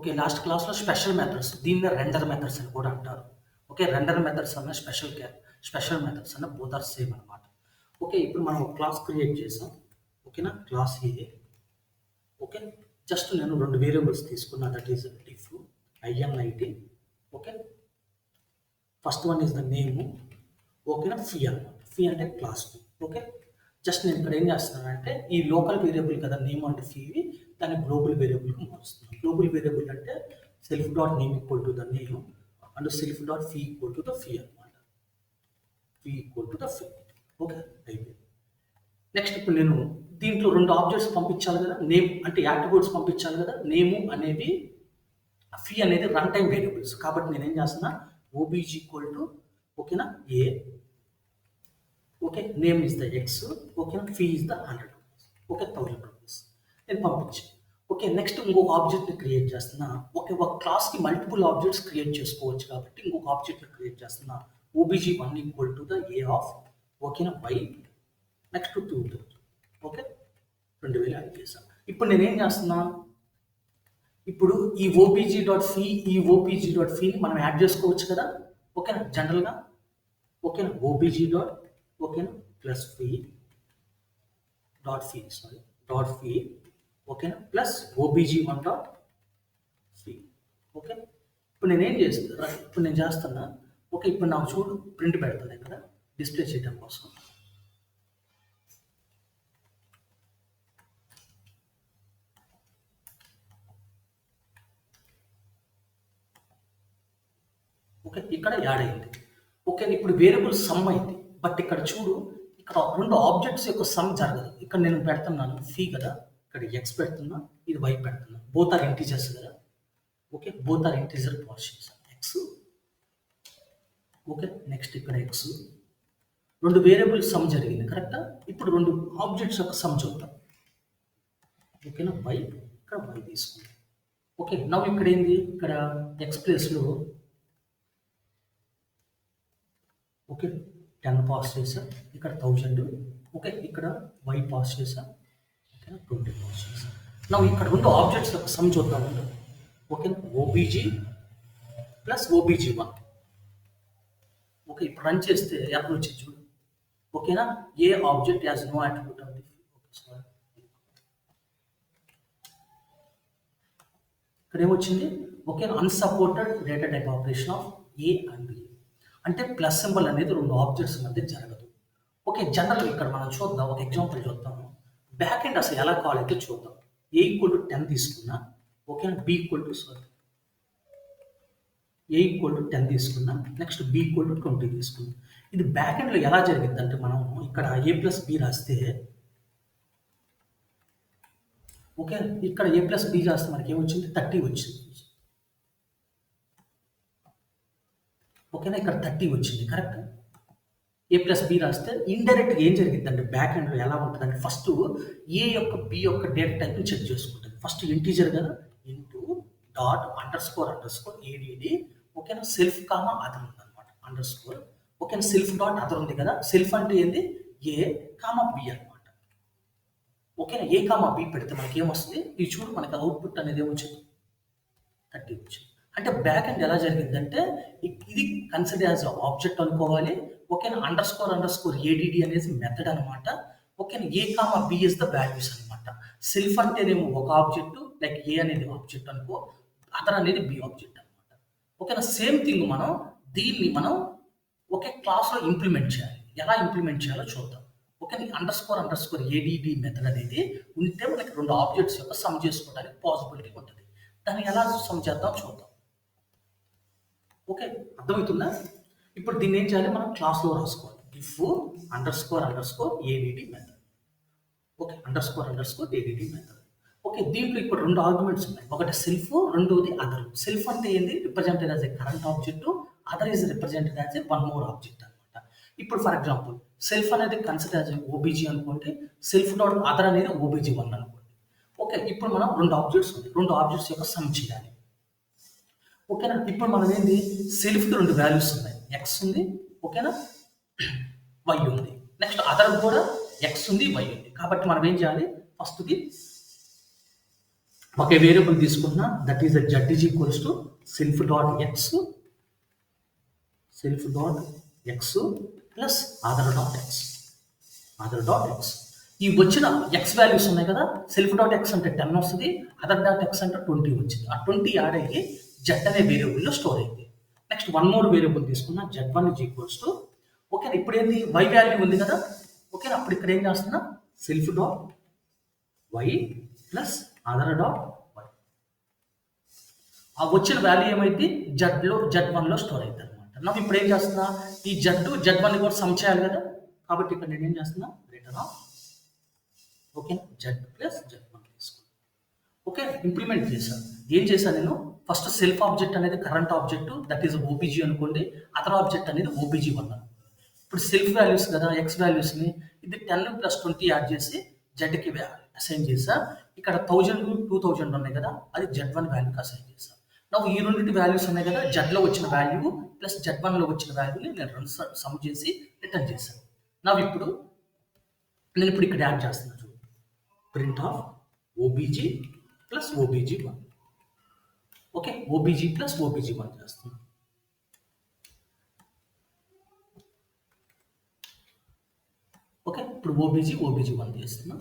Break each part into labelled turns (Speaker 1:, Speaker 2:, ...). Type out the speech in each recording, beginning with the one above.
Speaker 1: Okay. Last క్లాస్‌లో special methods దీన్నే render methods అని కూడా అంటారు. ఓకే. రెండర్ మెథడ్స్ అన్న స్పెషల్ మెథడ్స్ అన్న బోత్ ఆర్ సేమ్ అనమాట. ఓకే. ఇప్పుడు మనం ఒక క్లాస్ క్రియేట్ చేసాం. ఓకేనా? క్లాస్ ఏ. ఓకే. జస్ట్ నేను 2 వేరియబుల్స్ తీసుకున్నా. That is def INIT. Okay. First one is the name. ఓకేనా? ఫీ అనమాట. ఫీ అంటే క్లాస్ ఫీ. ఓకే. జస్ట్ నేను ఇక్కడ ఏం చేస్తున్నానంటే ఈ లోకల్ వేరియబుల్ కదా నేమ్ అంటే ఫీవి దాన్ని గ్లోబల్ వేరియబుల్కి మారుస్తున్నాను. గ్లోబల్ వేరియబుల్ అంటే self dot name equal to the name and self dot fee equal to the fee అనమాట. Fee equal to the fee. Okay. అయిపోయింది. నెక్స్ట్ ఇప్పుడు నేను దీంట్లో 2 ఆబ్జెక్ట్స్ పంపించాలి కదా. నేమ్ అంటే యాట్రిబ్యూట్స్ పంపించాలి కదా. నేము అనేది ఫీ అనేది రన్ టైమ్ వేరియబుల్స్ కాబట్టి నేను ఏం చేస్తున్నా ఓబీజీ ఈక్వల్ టు ఓకేనా A. Okay. Name is the X. ఓకేనా? Fee is the 100 rupees. Okay. 1000 rupees నేను పంపించాను. ఓకే. నెక్స్ట్ ఇంకొక ఆబ్జెక్ట్ని క్రియేట్ చేస్తున్నా. ఓకే. ఒక క్లాస్కి మల్టిపుల్ ఆబ్జెక్ట్స్ క్రియేట్ చేసుకోవచ్చు కాబట్టి ఇంకొక ఆబ్జెక్ట్ని క్రియేట్ చేస్తున్నా. OBG 1 equal to the A of ఓకేనా వై నెక్స్ట్ 2000. ఓకే. 2000 యాడ్ చేశాను. ఇప్పుడు నేనేం చేస్తున్నా ఇప్పుడు ఈ ఓబీజీ డాట్ ఫీ ఈ ఓబీజీ డాట్ ఫీని మనం యాడ్ చేసుకోవచ్చు కదా. ఓకేనా? జనరల్గా ఓకేనా ఓబీజీ డాట్ ఓకేనా plus fee dot fee sorry dot fee ఓకేనా plus OBG 1 dot fee. Okay. ఇప్పుడు నేనేం చేస్తున్నా ఇప్పుడు నేను చేస్తున్నా. ఓకే. ఇప్పుడు నాకు చూడు ప్రింట్ పెడతాను ఇక్కడ డిస్ప్లే చేయడం కోసం. ఓకే. ఇక్కడ యాడ్ అయింది. ఓకే. ఇప్పుడు వేరియబుల్ సమ్ అయింది. బట్ ఇక్కడ చూడు ఇక్కడ 2 ఆబ్జెక్ట్స్ యొక్క సమ్ జరగదు. ఇక్కడ నేను పెడుతున్నాను ఫీ కదా. ఇక్కడ ఎక్స్ పెడుతున్నా ఇది వై పెడుతున్నా. బోత్ ఆర్ ఇంటీజర్స్ కదా. Okay. Both are integer portions X. Okay. Next ఇక్కడ ఎక్స్ 2 వేరియబుల్ సమ్ జరిగింది కరెక్టా. ఇప్పుడు 2 ఆబ్జెక్ట్స్ యొక్క సమ్ చూద్దాం. ఓకేనా వై ఇక్కడ వై తీసుకుందాం. ఓకే. నవ్వు ఇక్కడ ఏంది ఇక్కడ ఎక్స్ ప్లేస్లో ఓకే 10 పాస్ చేసా. ఇక్కడ 1000. ఓకే. ఇక్కడ వై పాస్ చేసా. ఓకే 20 పాస్ చేసా. నవ్వు ఇక్కడ 2 ఆబ్జెక్ట్స్ యొక్క సమ్ చూద్దాం. Okay. OBG plus OBG 1. Okay. ఇప్పుడు రన్ చేస్తే ఎర్రర్ వచ్చింది చూడు. ఓకేనా A object has no attribute of the sorry ఇక్కడ ఏమొచ్చింది. Okay. Unsupported data type operation of A and B అంటే ప్లస్ సింబల్ అనేది 2 ఆబ్జెక్ట్స్ మధ్య జరగదు. ఓకే. జనరల్ ఇక్కడ మనం చూద్దాం ఒక ఎగ్జాంపుల్ చూద్దాము. బ్యాక్ ఎండ్ అసలు ఎలా కాల్ అయితే చూద్దాం. ఏ ఈక్వల్ టు 10 తీసుకున్నా. Okay. B equal to sorry A equal to 10 తీసుకున్నా. నెక్స్ట్ బి ఈక్వల్ టు 20 తీసుకున్నా. ఇది బ్యాక్ ఎండ్లో ఎలా జరిగింది అంటే మనం ఇక్కడ ఏ ప్లస్ బి రాస్తే ఓకే ఇక్కడ ఏ ప్లస్ బి రాస్తే మనకి ఏమొచ్చింది 30 వచ్చింది. ఓకేనా ఇక్కడ 30 వచ్చింది కరెక్ట్. ఏ ప్లస్ బి రాస్తే ఇండైరెక్ట్గా ఏం జరిగింది అంటే బ్యాక్ ఎండ్లో ఎలా ఉంటుంది అంటే ఫస్ట్ ఏ యొక్క బి యొక్క డేటా టైప్ని చెక్ చేసుకుంటుంది. ఫస్ట్ ఇంటీజర్ కదా into dot under score ADD ఓకేనా సెల్ఫ్ కామా అదర్ ఉంది అనమాట అండర్ స్కోర్. ఓకేనా సెల్ఫ్ డాట్ అదర్ ఉంది కదా. సెల్ఫ్ అంటే ఏంది ఏ కామా బి అనమాట. ఓకేనా ఏ కామా బి పెడితే మనకి ఏమొస్తుంది ఇది చూడు మనకి అవుట్పుట్ అనేది ఏమొచ్చింది 30 వచ్చింది. అంటే బ్యాక్ ఎండ్ ఎలా జరిగిందంటే ఇది కన్సిడర్ యాజ్ ఆబ్జెక్ట్ అనుకోవాలి. ఓకేనా అండర్ స్కోర్ ఏడిడి అనేది మెథడ్ అనమాట. ఓకేనా A comma B is the values అనమాట. సెల్ఫ్ అంటేనేమో ఒక ఆబ్జెక్ట్ లైక్ ఏ అనేది ఆబ్జెక్ట్ అనుకో అదర్ అనేది బి ఆబ్జెక్ట్ అనమాట. ఓకేనా సేమ్ థింగ్ మనం దీన్ని మనం ఒకే క్లాస్లో ఇంప్లిమెంట్ చేయాలి. ఎలా ఇంప్లిమెంట్ చేయాలో చూద్దాం. Okay. Under score ADD method అనేది ఉంటే మనకి 2 ఆబ్జెక్ట్స్ యొక్క సమ్ చేసుకోవడానికి పాసిబిలిటీ ఉంటుంది. దాన్ని ఎలా సమ్ చేద్దాం చూద్దాం. ఓకే. అర్థమవుతుందా. ఇప్పుడు దీన్ని ఏం చేయాలి మనం క్లాస్లో రాసుకోవాలి. If under score ADD method. Okay. Under score ADD method. Okay. దీంట్లో ఇప్పుడు 2 ఆర్గ్యుమెంట్స్ ఉన్నాయి. ఒకటి సెల్ఫ్ రెండోది అదర్. సెల్ఫ్ అంటే ఏంది represented as a current object. Other is represented as a one more object అనమాట. ఇప్పుడు ఫర్ ఎగ్జాంపుల్ సెల్ఫ్ అనేది కన్సిడర్ యాజ్ ఓబీజీ అనుకోండి. సెల్ఫ్ డాట్ అదర్ అనేది ఓబీజీ 1 అనుకోండి. ఓకే. ఇప్పుడు మనం 2 ఆబ్జెక్ట్స్ ఉన్నాయి. 2 ఆబ్జెక్ట్స్ యొక్క సమ్ చేయాలి. ఓకేనా. ఇప్పుడు మనం ఏంది సెల్ఫ్కి 2 వాల్యూస్ ఉన్నాయి. ఎక్స్ ఉంది ఓకేనా వై ఉంది. నెక్స్ట్ అదర్ కూడా ఎక్స్ ఉంది వై ఉంది. కాబట్టి మనం ఏం చేయాలి ఫస్ట్ది ఒక వేరియబుల్ తీసుకున్నా that is Z is equals to self dot X plus Aadhaar dot X ఈ వచ్చిన ఎక్స్ వాల్యూస్ ఉన్నాయి కదా, సెల్ఫ్ డాట్ ఎక్స్ అంటే 10 వస్తుంది, అదర్ డాట్ ఎక్స్ అంటే 20 వచ్చింది. ఆ 20 యాడ్ అయ్యి జెడ్ అనే వేరియబుల్లో స్టోర్ అయింది. నెక్స్ట్ వన్ మోర్ వేరియబుల్ తీసుకున్నా z1 is equals to okay. ఇప్పుడు ఏంది వై వాల్యూ ఉంది కదా, ఓకే. అప్పుడు ఇక్కడ ఏం చేస్తున్నా self dot Y plus other dot Y. ఆ వచ్చిన వాల్యూ ఏమైతే z1లో స్టోర్ అవుతుంది అనమాట. నాకు ఇప్పుడు ఏం చేస్తున్నా ఈ z1 కూడా సమ్ చేయాలి కదా, కాబట్టి ఇక్కడ నేను ఏం చేస్తున్నా return of okay z plus z1 తీసుకున్నాను. ఓకే ఇంప్లిమెంట్ చేశాను. ఏం చేశాను నేను ఫస్ట్ సెల్ఫ్ ఆబ్జెక్ట్ అనేది current object that is OPG అనుకోండి, అదర్ ఆబ్జెక్ట్ అనేది OPG1. ఇప్పుడు సెల్ఫ్ వాల్యూస్ కదా ఎక్స్ వాల్యూస్ని ఇది 10 + 20 యాడ్ చేసి జెడ్కి అసైన్ చేసా. ఇక్కడ 1000 2000 ఉన్నాయి కదా, అది z1 వాల్యూకి అసైన్ చేశాను. నాకు ఈ రెండింటి వాల్యూస్ ఉన్నాయి కదా, జెడ్లో వచ్చిన వాల్యూ ప్లస్ z1లో వచ్చిన వాల్యూని నేను రెండు సమ్ చేసి రిటర్న్ చేశాను. నాకు ఇప్పుడు నేను ఇక్కడ యాడ్ చేస్తున్నాను చూడు, print of OBG plus OBG1. Okay OBG plus OBG1 చేస్తున్నాను. ఓకే ఇప్పుడు OBG1 చేస్తున్నాం.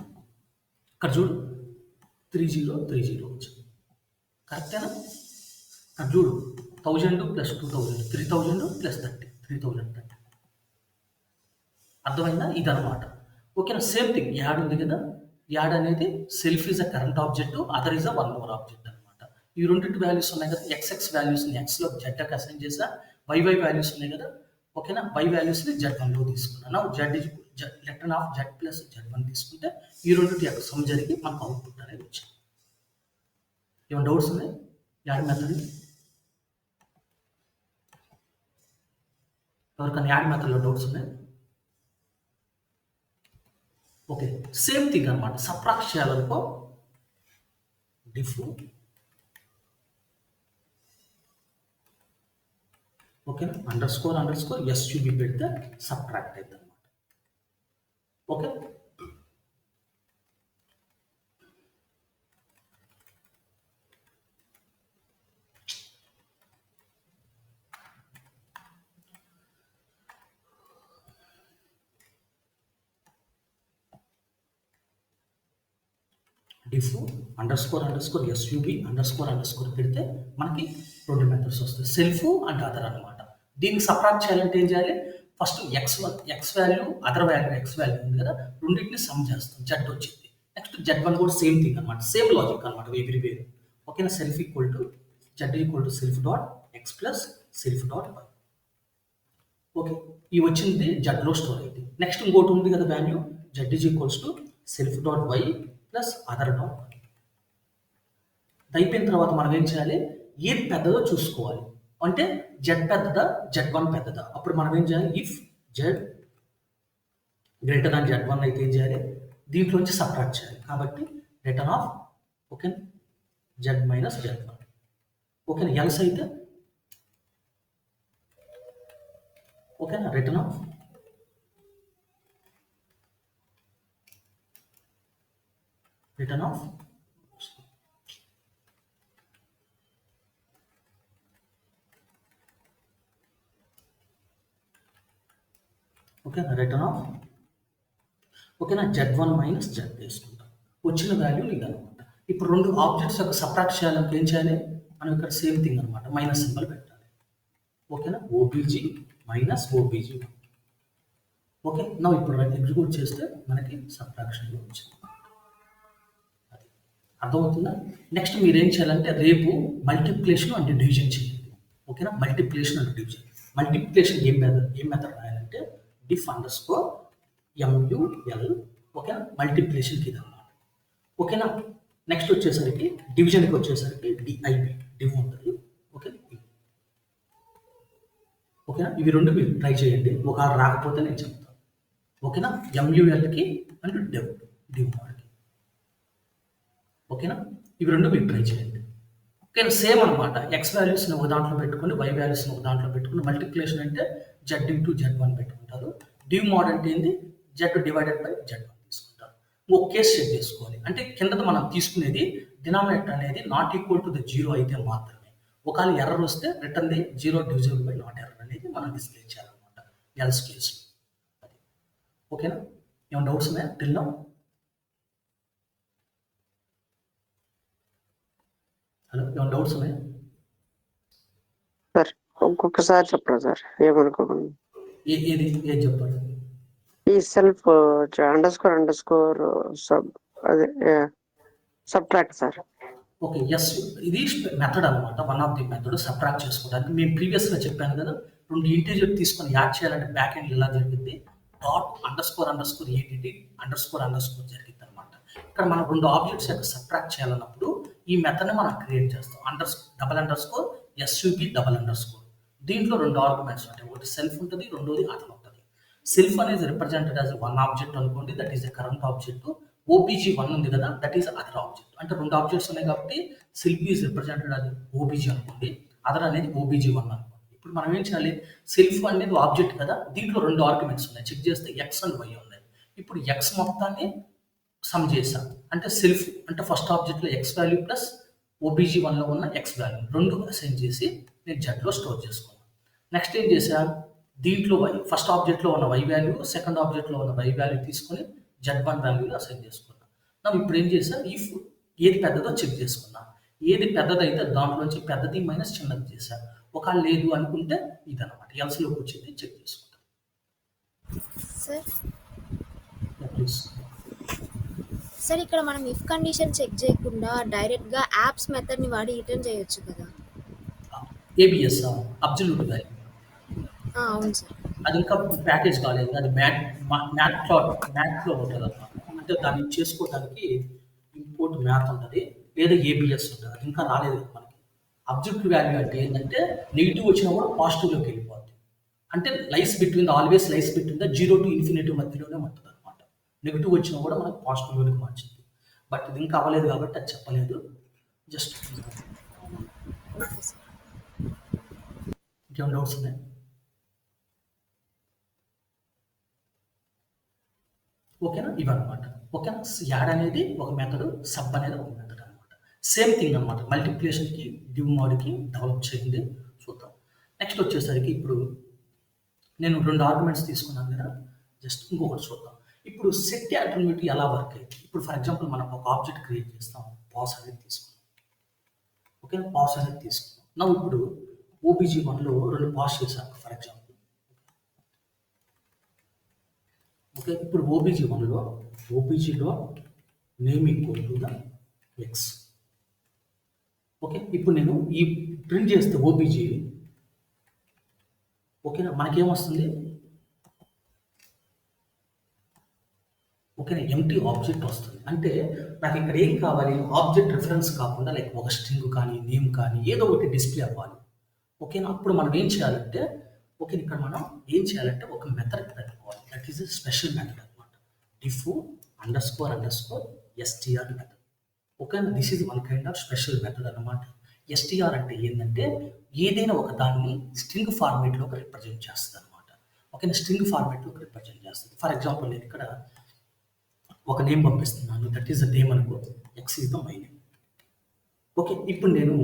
Speaker 1: ఇక్కడ చూడు 3030 వచ్చింది, కరెక్టేనా? ఇక్కడ చూడు 1000 + 2000 3000 + 30 3030 అర్థమైందా? ఇదనమాట. ఓకేనా? సేమ్ థింగ్ యాడ్ ఉంది కదా, యాడ్ అనేది self is a current object, other is a one more object అనమాట. ఈ రెండింటి వాల్యూస్ ఉన్నాయి కదా, ఎక్స్ వాల్యూస్ని ఎక్స్లో జెడ్కి అసైన్ చేసా, వై వాల్యూస్ ఉన్నాయి కదా, ఓకేనా? వై వాల్యూస్ని z1లో తీసుకున్నాను. Return of z plus z1 తీసుకుంటే ఈ రెండింటి యొక్క సమ్ జరిగి మనకు అవుట్పుట్ అనేది వచ్చింది. ఏమైనా డౌట్స్ ఉన్నాయి యాడ్ మెథడ్? ఎవరికైనా యాడ్ మెథడ్లో డౌట్స్ ఉన్నాయి? ఓకే సేమ్ థింగ్ అనమాట. సబ్ట్రాక్ట్ చేయాలనుకో డిఫ్ ఓకే అండర్స్కోర్ SUB పెడితే సబ్ట్రాక్ట్ అవుతుంది అనమాట. Okay def underscore SUB underscore పెడితే మనకి రెండు మెథడ్స్ వస్తాయి, సెల్ఫ్ అండ్ అదర్ అనమాట. దీనికి సబ్ట్రాక్ట్ చేయాలంటే ఏం చేయాలి? First X value other value X value ఉంది కదా, రెండింటిని సమ్ చేస్తాం, జెడ్ వచ్చింది. నెక్స్ట్ z1 కూడా సేమ్ థింగ్ అనమాట, సేమ్ లాజిక్ అనమాట ఎవ్రీవేర్. ఓకేనా? Self equal to self dot X plus self dot Y. Okay ఈ వచ్చింది జెడ్లో స్టోర్ అయింది. నెక్స్ట్ ఇంకోటి ఉంది కదా value z self dot Y plus other dot Y. అయిపోయిన తర్వాత మనం ఏం చేయాలి? ఏది పెద్దదో చూసుకోవాలి. అంటే జెడ్ పెద్దదా z1 పెద్దదా, అప్పుడు మనం ఏం చేయాలి? If z greater than z1 అయితే ఏం చేయాలి? దీంట్లోంచి సబ్ట్రాక్ట్ చేయాలి. కాబట్టి return of okay z minus z1. ఓకేనా? ఎల్స్ అయితే ఓకేనా రిటర్న్ ఆఫ్ ఓకేనా ఓకేనా z1 మైనస్ z తీసుకుంటాం. వచ్చిన వాల్యూ ఇది అనమాట. ఇప్పుడు రెండు ఆబ్జెక్ట్స్ యొక్క సబ్ట్రాక్ట్ చేయాలంటే ఏం చేయాలి? మనం ఇక్కడ సేమ్ థింగ్ అనమాట, మైనస్ సింబల్ పెట్టాలి. ఓకేనా? OBG minus OBG. ఓకే నా ఇప్పుడు ఎగ్జిక్యూట్ చేస్తే మనకి సబ్ట్రాక్షన్లో వచ్చింది. అది అర్థమవుతుందా? నెక్స్ట్ మీరు ఏం చేయాలంటే రేపు మల్టిప్లికేషన్ అండ్ డివిజన్ చేయండి. ఓకేనా? Multiplication and division. మల్టిప్లికేషన్ ఏం మెథడ్ రాయాలంటే డిఫ్ అండర్స్కోర్ MUL. ఓకేనా? మల్టిప్లికేషన్కి ఇది అన్నమాట. ఓకేనా? నెక్స్ట్ వచ్చేసరికి డివిజన్కి వచ్చేసరికి డివ్ ఉంటుంది. ఓకే ఓకేనా? ఇవి రెండు మీరు ట్రై చేయండి, ఒక రాకపోతే నేను చెప్తాను. ఓకేనా? MULకి అండ్ డివ్ వాడికి. ఓకేనా? ఇవి రెండు మీరు ట్రై చేయండి. ఓకేనా? సేమ్ అనమాట. ఎక్స్ వాల్యూస్ని ఒక దాంట్లో పెట్టుకుని వై వాల్యూస్ని ఒక దాంట్లో పెట్టుకుని మల్టిప్లికేషన్ అంటే z ఇంటూ z1 పెట్టుకుంటారు. డివ్ మోడ్ అంటే ఏంది? z డివైడెడ్ బై z1 తీసుకుంటారు. ఒక కేసు చెక్ చేసుకోవాలి. అంటే కిందది మనం తీసుకునేది డినామినేటర్ అనేది not equal to the zero అయితే మాత్రమే. ఒకవేళ ఎర్రర్ వస్తే return the zero divisible by not error అనేది మనం డిస్ప్లే చేయాలన్నమాట ఎల్స్ కేసులో. అది ఓకేనా? ఏమైనా డౌట్స్ ఉన్నాయా టిల్ నౌ? హలో, ఏమైనా డౌట్స్ ఉన్నాయా
Speaker 2: సార్? ఇంకొకసారి చెప్పరా సార్, ఏమనుకోకుండా.
Speaker 1: ఏది చెప్పాలి?
Speaker 2: ఈ సెల్ఫ్ అండర్ స్కోర్ సబ్ అదే సబ్ట్రాక్ట్ సార్.
Speaker 1: ఓకే, ఎస్, ఇది మెథడ్ అనమాట. One of the method subtract చేసుకోవడానికి. మేము ప్రీవియస్గా చెప్పాను కదా, 2 ఇంటీజర్ తీసుకొని యాడ్ చేయాలంటే బ్యాక్ ఎండ్ ఇలా జరిగింది. డాట్ ఏడిటి అండర్ స్కోర్ జరిగింది అనమాట. ఇక్కడ మనం 2 ఆబ్జెక్ట్స్ యొక్క సబ్ట్రాక్ట్ చేయాలన్నప్పుడు ఈ మెథడ్ని మనం క్రియేట్ చేస్తాం. SUB. దీంట్లో 2 ఆర్గ్యుమెంట్స్ ఉంటాయి. ఒకటి సెల్ఫ్ ఉంటుంది, రెండోది అతను ఉంటుంది. సెల్ఫ్ అనేది రిప్రజెంటెడ్ యాజ్ 1 ఆబ్జెక్ట్ అనుకోండి, that is the current object. OBG1 ఉంది కదా, దట్ ఈస్ అదర్ ఆబ్జెక్ట్. అంటే 2 ఆబ్జెక్ట్స్ ఉన్నాయి కాబట్టి సెల్ఫ్ ఈజ్ రిప్రజెంటెడ్ అది OBG అనుకోండి, అదర్ అనేది OBG1 అనుకోండి. ఇప్పుడు మనం ఏం చేయాలి? సెల్ఫ్ అనేది ఆబ్జెక్ట్ కదా, దీంట్లో 2 ఆర్గ్యుమెంట్స్ ఉన్నాయి. చెక్ చేస్తే X అండ్ Y ఉన్నాయి. ఇప్పుడు X మొత్తాన్ని సమ్ చేసాం. అంటే సెల్ఫ్ అంటే ఫస్ట్ ఆబ్జెక్ట్లో X వాల్యూ ప్లస్ OBG1లో ఉన్న X వాల్యూ 2 అసైన్ చేసి నేను జెడ్లో స్టోర్ చేసుకున్నాను. నెక్స్ట్ ఏం చేశాను? దీంట్లో ఫస్ట్ ఆబ్జెక్ట్లో ఉన్న Y వాల్యూ, సెకండ్ ఆబ్జెక్ట్లో ఉన్న Y వాల్యూ తీసుకొని Z1 వాల్యూలో అసైన్ చేసుకున్నాం. మనం ఇప్పుడు ఏం చేసాం? ఇఫ్ ఏది పెద్దదో చెక్ చేసుకున్నా. ఏది పెద్దదైతే దాంట్లోంచి పెద్దది మైనస్ చిన్నది చేశాం. ఒకవేళ లేదు అనుకుంటే ఇదనమాట ఎల్స్లోకి వచ్చింది చెక్ చేసుకుంటాం.
Speaker 3: సార్, ఇక్కడ మనం ఇఫ్ కండిషన్ చెక్ చేయకుండా డైరెక్ట్గా యాప్స్ మెథడ్ని వాడి రిటర్న్ చేయొచ్చు కదా?
Speaker 1: ABS absolute value.
Speaker 3: అవును సార్.
Speaker 1: అది ఇంకా ప్యాకేజ్ కాలేదు, అది మ్యాథ్లో ఉంటుంది అనమాట. అంటే దాన్ని చేసుకోవడానికి ఇంపోర్ట్ మ్యాథ్ ఉంటుంది, లేదా ABS ఉంటుంది. అది ఇంకా రాలేదు మనకి. అబ్జెక్టివ్ వాల్యూ అంటే ఏంటంటే నెగిటివ్ వచ్చినా కూడా పాజిటివ్లోకి వెళ్ళిపోద్ది. అంటే always lies between the 0 to ∞ మధ్యలోనే ఉంటుంది అనమాట. నెగిటివ్ వచ్చినా కూడా మనకు పాజిటివ్లోకి మార్చింది. బట్ ఇది ఇంకా అవ్వలేదు కాబట్టి అది చెప్పలేదు. జస్ట్ ఇంకేమైనా డౌట్స్ ఉన్నాయి? ఓకేనా? ఇవన్నమాట. ఓకేనా? యాడ్ అనేది ఒక మెథడ్, సబ్ అనేది ఒక మెథడ్ అనమాట. సేమ్ థింగ్ అనమాట. మల్టిప్లికేషన్కి డివ్ మోడ్కి డెవలప్ చేయండి, చూద్దాం. నెక్స్ట్ వచ్చేసరికి ఇప్పుడు నేను 2 ఆర్గ్యుమెంట్స్ తీసుకున్నాను కదా, జస్ట్ ఇంకొకటి చూద్దాం. ఇప్పుడు సెట్ అట్రిబ్యూట్ ఎలా వర్క్ అయింది. ఇప్పుడు ఫర్ ఎగ్జాంపుల్ మనం ఒక ఆబ్జెక్ట్ క్రియేట్ చేస్తాం, పాస్ అనేది తీసుకున్నాం. ఓకే, పాస్ అనేది తీసుకున్నాం. నా ఇప్పుడు OBG1లో 2 పాస్ చేశాను ఫర్ ఎగ్జాంపుల్. ఓకే, ఇప్పుడు OBGలో name equal to the X. Okay, ఇప్పుడు నేను ఈ ప్రింట్ చేస్తే OBG, ఓకేనా, మనకేమొస్తుంది? ఓకేనా, ఎంటీ ఆబ్జెక్ట్ వస్తుంది. అంటే నాకు ఇక్కడ ఏం కావాలి? ఆబ్జెక్ట్ రిఫరెన్స్ కాకుండా లైక్ ఒక స్ట్రింగ్ కానీ నేమ్ కానీ ఏదో ఒకటి డిస్ప్లే అవ్వాలి. ఓకేనా, అప్పుడు మనం ఏం చేయాలంటే, ఓకే, ఇక్కడ మనం ఏం చేయాలంటే ఒక మెథడ్ పెట్టుకోవాలి. That is a special method అనమాట. diff __str method. ఓకేనా, this is one kind of special method అనమాట. STR అంటే ఏంటంటే ఏదైనా ఒక దాన్ని స్ట్రింగ్ ఫార్మేట్లోకి రిప్రజెంట్ చేస్తుంది అనమాట. ఓకేనా, స్ట్రింగ్ ఫార్మేట్లోకి రిప్రజెంట్ చేస్తుంది. ఫర్ ఎగ్జాంపుల్ నేను ఇక్కడ ఒక నేమ్ పంపిస్తున్నాను, దట్ ఈస్ ద నేమ్ అనుకో, X is the my name. Okay, ఇప్పుడు నేను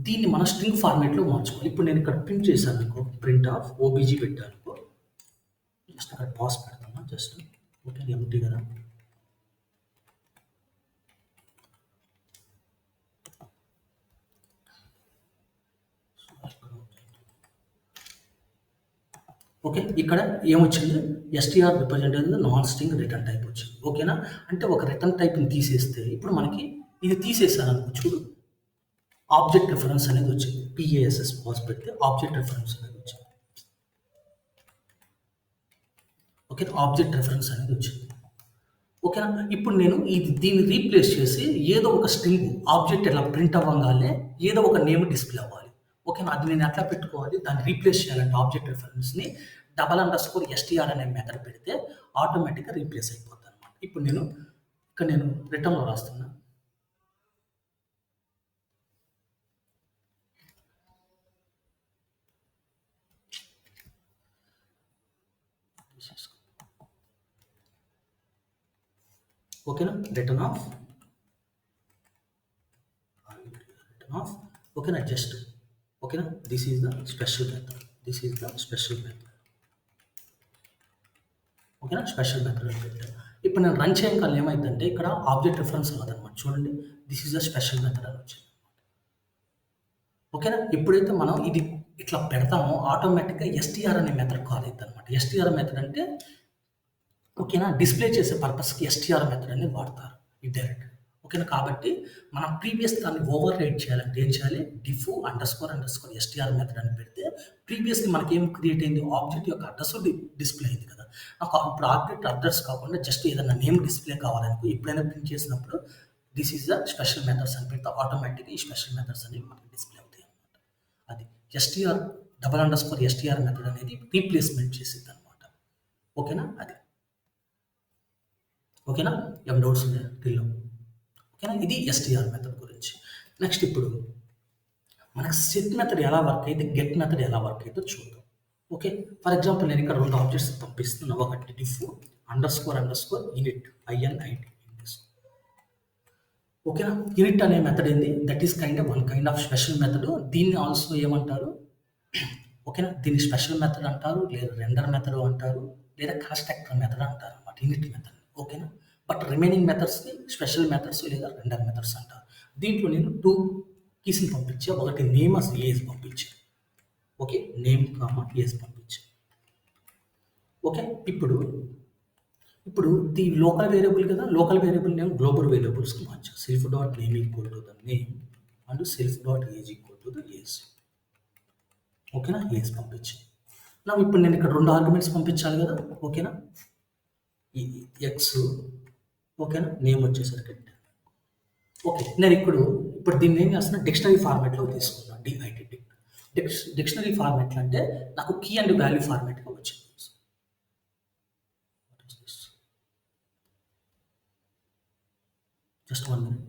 Speaker 1: దీన్ని మన స్ట్రింగ్ ఫార్మేట్లో మార్చుకోవాలి. ఇప్పుడు నేను ఇక్కడ ప్రింట్ చేశాను అనుకో, ప్రింట్ ఆఫ్ OBG పెట్టాను అనుకో, జస్ట్ అక్కడ పాస్ పెడతాను జస్ట్. ఓకే, ఎంటీ కదా. ఓకే, ఇక్కడ ఏమొచ్చింది? STR represented non string return type వచ్చింది. ఓకేనా, అంటే ఒక రిటర్న్ టైప్ని తీసేస్తే ఇప్పుడు మనకి ఇది తీసేసాను అనుకో, చూడు, ఆబ్జెక్ట్ రిఫరెన్స్ అనేది వచ్చింది. PASS పాస్ పెడితే ఆబ్జెక్ట్ రిఫరెన్స్ అనేది వచ్చింది. ఓకే, ఆబ్జెక్ట్ రిఫరెన్స్ అనేది వచ్చింది. ఓకేనా, ఇప్పుడు నేను దీన్ని రీప్లేస్ చేసి ఏదో ఒక స్ట్రింగ్ ఆబ్జెక్ట్ ఇలా ప్రింట్ అవ్వగానే ఏదో ఒక నేమ్ డిస్ప్లే అవ్వాలి. ఓకేనా, అది నేను ఎట్లా పెట్టుకోవాలి? దాన్ని రీప్లేస్ చేయాలంటే ఆబ్జెక్ట్ రిఫరెన్స్ని $_STR అనే మెథడ్ పెడితే ఆటోమేటిక్గా రీప్లేస్ అయిపోతుంది అనమాట. ఇప్పుడు నేను రిటర్న్లో రాస్తున్నా. ఓకేనా, రిటర్న్ ఆఫ్ ఓకేనా, జస్ట్ ఓకేనా, this is the special method, this is the special method. ఓకేనా, స్పెషల్ మెథడ్ అని పెట్టాను. ఇప్పుడు నేను రన్ చేయగలను ఏమైందంటే ఇక్కడ ఆబ్జెక్ట్ రిఫరెన్స్ రాదనమాట. చూడండి, this is the special method అని వచ్చింది. ఓకేనా, ఎప్పుడైతే మనం ఇది ఇట్లా పెడతామో ఆటోమేటిక్గా ఎస్టీఆర్ అనే మెథడ్ కాల్ అవుతుంది అనమాట. ఎస్టీఆర్ మెథడ్ అంటే ఓకేనా, డిస్ప్లే చేసే పర్పస్కి ఎస్టీఆర్ మెథడ్ అనేది వాడతారు ఈ డైరెక్ట్. ఓకేనా, కాబట్టి మనం ప్రీవియస్ దాన్ని ఓవర్ రైడ్ చేయాలంటే ఏం చేయాలి, డిఫ్ __ ఎస్టీఆర్ మెథడ్ అని పెడితే ప్రీవియస్లీ మనకి ఏం క్రియేట్ అయింది, ఆబ్జెక్ట్ యొక్క అడ్రస్ డిస్ప్లే అయింది కదా. నాకు ఇప్పుడు ఆబ్జెక్ట్ అడ్రస్ కాకుండా జస్ట్ ఏదైనా నేమ్ డిస్ప్లే కావాలనుకో ఎప్పుడైనా ప్రింట్ చేసినప్పుడు this is the special methods అని పెడితే ఆటోమేటిక్గా ఈ స్పెషల్ మెథడ్స్ అనేవి మనకి డిస్ప్లే అవుతాయి అనమాట. అది ఎస్టీఆర్ __ ఎస్టీఆర్ మెథడ్ అనేది రీప్లేస్మెంట్ చేసేది అనమాట. ఓకేనా, అది ఓకేనా, ఏం డౌట్స్ ఉన్నాయి టిల్లో? ఓకేనా, ఇది ఎస్టీఆర్ మెథడ్ గురించి. నెక్స్ట్ ఇప్పుడు మనకు సెట్ మెథడ్ ఎలా వర్క్ అయితే గెట్ మెథడ్ ఎలా వర్క్ అయితే చూద్దాం. ఓకే, ఫర్ ఎగ్జాంపుల్ నేను ఇక్కడ 2 ఆబ్జెక్ట్స్ పంపిస్తున్నా. ఒకటి డిఫ్ __ init INIT. ఓకేనా, యూనిట్ అనే మెథడ్ ఏంది, that is one kind of special method. దీన్ని ఆల్సో ఏమంటారు, ఓకేనా, దీన్ని స్పెషల్ మెథడ్ అంటారు, లేదా రెండర్ మెథడ్ అంటారు, లేదా కన్స్ట్రక్టర్ మెథడ్ అంటారు అన్నమాట, యూనిట్ మెథడ్. ఓకేనా, బట్ రిమైనింగ్ మెథడ్స్ని స్పెషల్ మెథడ్స్ లేదా రెండర్ మెథడ్స్ అంటారు. దీంట్లో నేను 2 కీస్ని పంపించా. ఒకటి నేమ్ ఏజ్ పంపించాను. ఓకే, నేమ్ ఏజ్ పంపించాను. ఓకే, ఇప్పుడు ది లోకల్ వేరియబుల్ కదా, లోకల్ వేరియబుల్ నేను గ్లోబల్ వేరియబుల్స్కి మార్చాను. self.name = the name and self.age = the age. ఓకేనా, ఏజ్ పంపించాను. నా ఇప్పుడు నేను ఇక్కడ 2 ఆర్గ్యుమెంట్స్ పంపించాలి కదా. ఓకేనా, ఈ ఎక్స్, ఓకేనా, నేమ్ వచ్చేసరికి ఓకే. నేను ఇప్పుడు దీన్ని ఏం చేస్తున్నా, డిక్షనరీ ఫార్మాట్లో తీసుకున్నాను. DIT డిక్షనరీ ఫార్మాట్ అంటే నాకు కీ అండ్ వాల్యూ ఫార్మాట్గా వచ్చింది. Just 1 minute.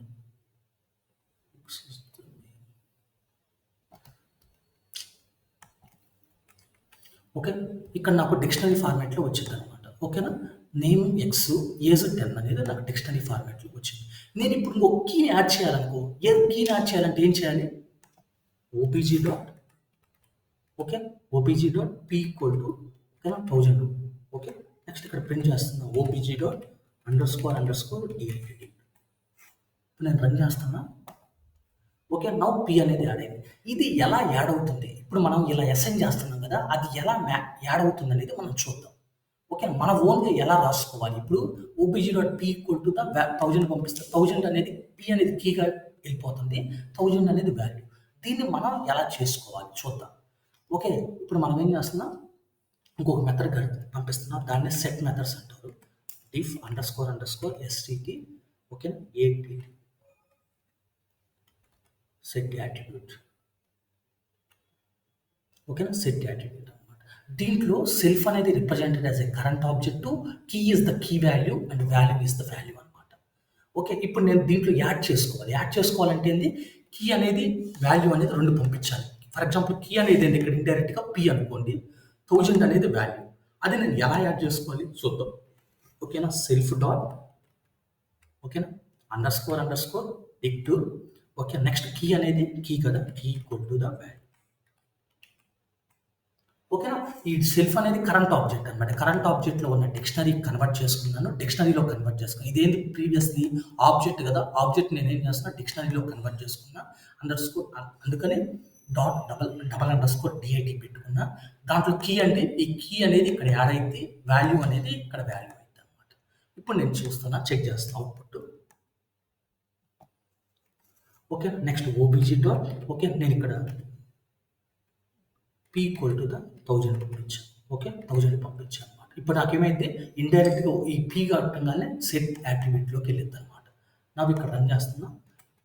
Speaker 1: ఓకే, ఇక్కడ నాకు డిక్షనరీ ఫార్మాట్లో వచ్చింది అనమాట. ఓకేనా, నేమ్ ఎక్స్, ఏజ్ 10 అనేది నాకు డిక్షనరీ ఫార్మాట్లో వచ్చింది. నేను ఇప్పుడు ఇంకో కీని యాడ్ చేయాలనుకో, ఏ కీని యాడ్ చేయాలంటే ఏం చేయాలి, OPG డాట్ p = ఓకేనా 1000. ఓకే, నెక్స్ట్ ఇక్కడ ప్రింట్ చేస్తున్నా OPG డాట్ __ DIT. ఇప్పుడు నేను రన్ చేస్తున్నా. ఓకే, నౌ పి అనేది యాడ్ అయింది. ఇది ఎలా యాడ్ అవుతుంది, ఇప్పుడు మనం ఇలా అసైన్ చేస్తున్నాం కదా, అది ఎలా యాడ్ అవుతుంది అనేది మనం చూద్దాం. ఓకే, మన ఓన్గా ఎలా రాసుకోవాలి. ఇప్పుడు OPG.p = 1000 పంపిస్తే 1000 అనేది p అనేది కీగా వెళ్ళిపోతుంది, 1000 అనేది వాల్యూ. దీన్ని మనం ఎలా చేసుకోవాలి చూద్దాం. ఓకే, ఇప్పుడు మనం ఏం చేస్తున్నాం, ఇంకొక మెథడ్ పంపిస్తున్నాం, దాన్ని సెట్ మెథడ్స్ అంటారు. Def __ STT. Okay, ATT set attribute. ఓకేనా, సెట్ యాట్రిబ్యూట్ అనమాట. దీంట్లో సెల్ఫ్ అనేది represented as a current object, key is the key value and value is the value అనమాట. ఓకే, ఇప్పుడు నేను దీంట్లో యాడ్ చేసుకోవాలంటే ఏంది, కీ అనేది వాల్యూ అనేది 2 పంపించాలి. ఫర్ ఎగ్జాంపుల్ కీ అనేది ఏంది, ఇక్కడ ఇండైరెక్ట్గా పి అనుకోండి, 1000 అనేది వాల్యూ. అది నేను ఎలా యాడ్ చేసుకోవాలి చూద్దాం. ఓకేనా, సెల్ఫ్ డాట్ ఓకేనా __ dict. ఓకే, నెక్స్ట్ కీ అనేది కీ కదా, కీ = the వాల్యూ. ఓకేనా, ఈ సెల్ఫ్ అనేది కరెంట్ ఆబ్జెక్ట్ అనమాట. కరెంట్ ఆబ్జెక్ట్లో ఉన్న డిక్షనరీ కన్వర్ట్ చేసుకున్నాను, డిక్షనరీలో కన్వర్ట్ చేసుకున్నాను. ఇదేంటి, ప్రీవియస్లీ ఆబ్జెక్ట్ కదా, ఆబ్జెక్ట్ నేను ఏం చేస్తున్నా, డిక్షనరీలో కన్వర్ట్ చేసుకున్నా, అందుకని $_DIT పెట్టుకున్నా. దాంట్లో కీ అంటే ఈ కీ అనేది ఇక్కడ యాడ్ అయితే వాల్యూ అనేది ఇక్కడ వాల్యూ అవుతుంది అనమాట. ఇప్పుడు నేను చూస్తున్నా, చెక్ చేస్తాను output. Okay, next OPG dot okay, నేను ఇక్కడ p = 1000 పంపించాను. ఓకే, 1000 పంపించాను అనమాట. ఇప్పుడు నాకేమైతే ఇండైరెక్ట్గా ఈ p కట్టగానే సెట్ యాట్రిబ్యూట్లోకి వెళ్ళింది అనమాట. నాకు ఇక్కడ రన్ చేస్తున్నా.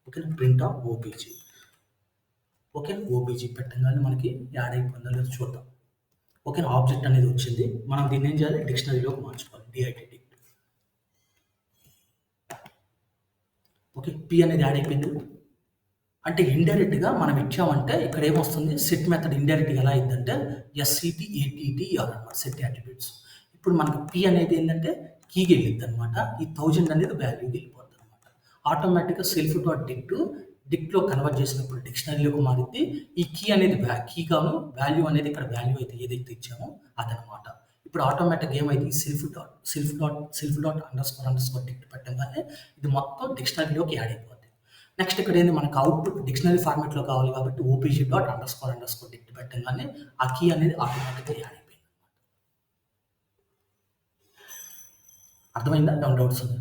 Speaker 1: Okay, print of OPG. Okay, OPG పెట్టగానే మనకి యాడ్ అయిపోయిందో లేదో చూద్దాం. ఓకే, ఆబ్జెక్ట్ అనేది వచ్చింది. మనం దీన్ని ఏం చేయాలి, డిక్షనరీలోకి మార్చుకోవాలి. DIT. ఓకే, p అనేది యాడ్ అయిపోయింది. అంటే ఇండైరెక్ట్గా మనం ఇచ్చామంటే ఇక్కడ ఏమొస్తుంది, సెట్ మెథడ్ ఇండైరెక్ట్గా ఎలా అయిందంటే SCT అనమాట, సెట్ యాట్రిబ్యూట్స్. ఇప్పుడు మనకి p అనేది ఏంటంటే కీకి వెళ్ళిద్ది అనమాట, ఈ 1000 అనేది వాల్యూకి వెళ్ళిపోతుంది అనమాట. ఆటోమేటిక్గా self.dict డిక్ట్లో కన్వర్ట్ చేసినప్పుడు డిక్షనరీలోకి మారిద్ది. ఈ కీ అనేది కీ గాను వాల్యూ అనేది ఇక్కడ వాల్యూ అయితే ఏదైతే ఇచ్చామో అదనమాట. ఇప్పుడు ఆటోమేటిక్గా ఏమైంది సెల్ఫ్ డాట్ అండర్ స్కోర్ డిక్ట్ పెట్టగానే ఇది మొత్తం డిక్షనరీలోకి యాడ్ అయిపోద్ది. నెక్స్ట్ ఇక్కడ ఏంది మనకు అవుట్పుట్ డిక్షనరీ ఫార్మాట్లో కావాలి కాబట్టి ఓపీజీ డాట్ అండర్ స్కోర్ డిక్ట్ పెట్టగానే ఆ కీ అనేది ఆటోమేటిక్గా యాడ్ అయిపోయింది. అర్థమైందా? డౌట్స్ ఉంది?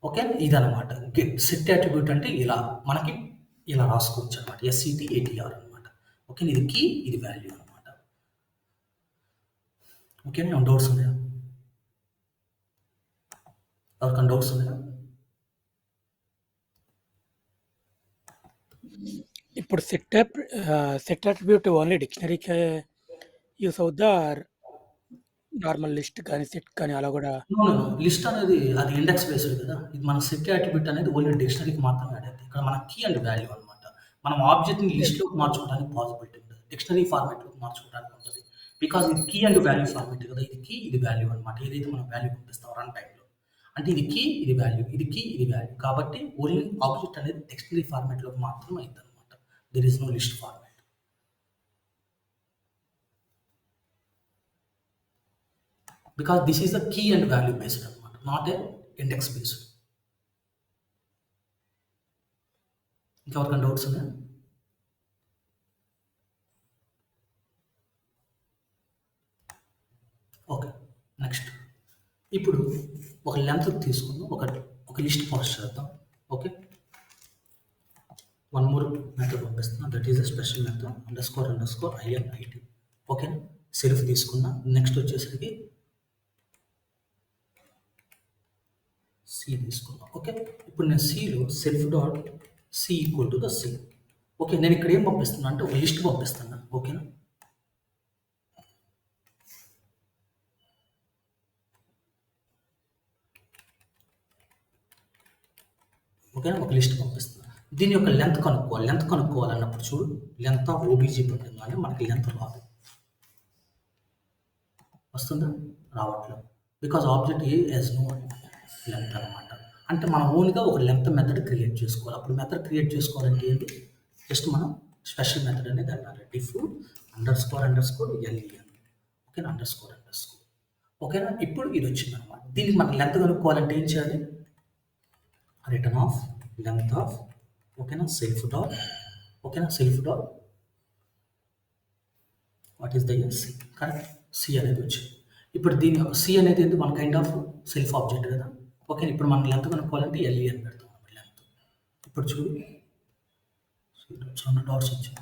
Speaker 1: ఓకే, ఇదనమాట గెట్ సెట్ అట్రిబ్యూట్ అంటే ఇలా మనకి ఇలా రాసుకోవచ్చు అనమాట. SET-ATR అనమాట. ఓకే, ఇది కీ, ఇది వాల్యూ అనమాట. ఓకే, ఏమైనా డౌట్స్ ఉన్నాయా? ఎవరికైనా డౌట్స్ ఉన్నాయా?
Speaker 4: ఇప్పుడు సెట్ అట్రిబ్యూట్ ఓన్లీ డిక్షనరీకే యూస్ అవుద్దా? నార్మల్ లిస్ట్ కానీ సెట్ కానీ అలా కూడా?
Speaker 1: లిస్ట్ అనేది అది ఇండెక్స్ బేస్డ్ కదా. ఇది మన సెట్ అట్రిబ్యూట్ అనేది ఓన్లీ డిక్షనరీకి మాత్రమే యాడ్ అవుతుంది. ఇక్కడ మన కీ అండ్ వాల్యూ అనమాట. మనం ఆబ్జెక్ట్ని లిస్ట్లోకి మార్చుకోవడానికి పాసిబిలిటీ ఉంటుంది, డిక్షనరీ ఫార్మాట్లోకి మార్చుకోవడానికి ఉంటుంది. బికాజ్ ఇది కీ అండ్ వాల్యూ ఫార్మాట్ కదా. ఇది కీ, ఇది వాల్యూ అనమాట. ఏదైతే మనం వాల్యూ పంపిస్తాం రన్ టైంలో, అంటే ఇది కీ, ఇది వాల్యూ, ఇది కీ, ఇది వాల్యూ. కాబట్టి ఓన్లీ ఆబ్జెక్ట్ అనేది డిక్షనరీ ఫార్మాట్లోకి మాత్రమే అయింది అనమాట. There is no list format. Because this is the key and value based అనమాట, not a index based. ఇంకెవరికైనా డౌట్స్ ఉన్నాయా? ఓకే, నెక్స్ట్ ఇప్పుడు ఒక లెంత్ తీసుకుందాం, ఒక లిస్ట్ పాస్ చేద్దాం. ఓకే, వన్ మోర్ మెథడ్ పంపిస్తున్నా, that is a special method under score INIT. Okay, self తీసుకున్నా. నెక్స్ట్ వచ్చేసరికి సి తీసుకున్నాం. ఓకే, ఇప్పుడు నేను సిలో self dot C equal to the C. Okay, నేను ఇక్కడ ఏం పంపిస్తున్నా అంటే ఒక లిస్ట్ పంపిస్తున్నా. ఓకేనా, ఒక లిస్ట్ పంపిస్తున్నా. దీని యొక్క లెంత్ కనుక్కోవాలన్నప్పుడు చూడు, లెంత్ ఆఫ్ ఓబీజీ పెట్టగానే మనకి లెంత్ రాదు. వస్తుందా? రావట్లేదు. Because object A has no length అనమాట. అంటే మనం ఓన్గా ఒక లెంత్ మెథడ్ క్రియేట్ చేసుకోవాలి. అప్పుడు మెథడ్ క్రియేట్ చేసుకోవాలంటే ఏంటి, జస్ట్ మనం స్పెషల్ మెథడ్ అనేది అన్నారు, డిఫ్ అండర్ స్కోర్ LEN. ఓకేనా, అండర్ స్కోర్. ఓకేనా, ఇప్పుడు ఇది వచ్చింది అనమాట. దీనికి మనం లెంత్ కనుక్కోవాలంటే ఏం చేయాలి, రిటర్న్ ఆఫ్ లెంత్ ఆఫ్, ఓకేనా, self dot what is the C, correct, C అనేది వచ్చింది. ఇప్పుడు దీని సి అనేది ఏంటి, మన కైండ్ ఆఫ్ సెల్ఫ్ ఆబ్జెక్ట్ కదా. ఓకే, ఇప్పుడు మనం లెంత్ కనుక్కోవాలంటే LEN పెడతాం లెంత్. ఇప్పుడు చూడు, చాలా డాట్స్ వచ్చాయి.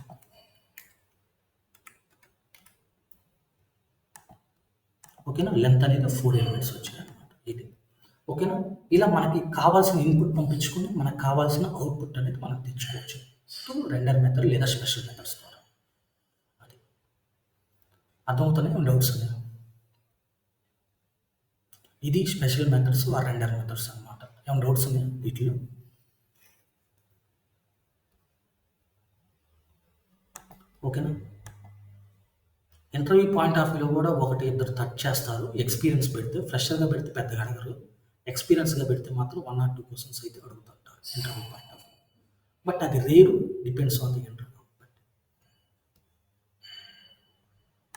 Speaker 1: ఓకేనా, లెంత్ అనేది 4 ఎలిమెంట్స్ వచ్చాయి అనమాట. ఇది ఓకేనా. ఇలా మనకి కావాల్సిన ఇన్పుట్ పంపించుకుని మనకు కావాల్సిన అవుట్పుట్ అనేది మనం తెచ్చుకోవచ్చు టు రెండర్ మెథడ్ లేదా స్పెషల్ మెథడ్స్ ద్వారా. అది అర్థమవుతున్నాయి? డౌట్స్ ఉన్నాయి? ఇది స్పెషల్ మెథడ్స్ ఆ రెండర్ మెథడ్స్ అనమాట. ఏమైనా డౌట్స్ ఉన్నాయి వీటిలో? ఓకేనా, ఇంటర్వ్యూ పాయింట్ ఆఫ్ వ్యూలో కూడా 1-2 టచ్ చేస్తారు. ఎక్స్పీరియన్స్ పెడితే, ఫ్రెషర్గా పెడితే పెద్దగా అడగరు. ఎక్స్పీరియన్స్గా పెడితే మాత్రం 1 or 2 క్వశ్చన్స్ అయితే అడుగుతుంటారు interview point of view. But అది రేరు, డిపెండ్స్ ఆన్ ది ఇంటర్వ్యూ.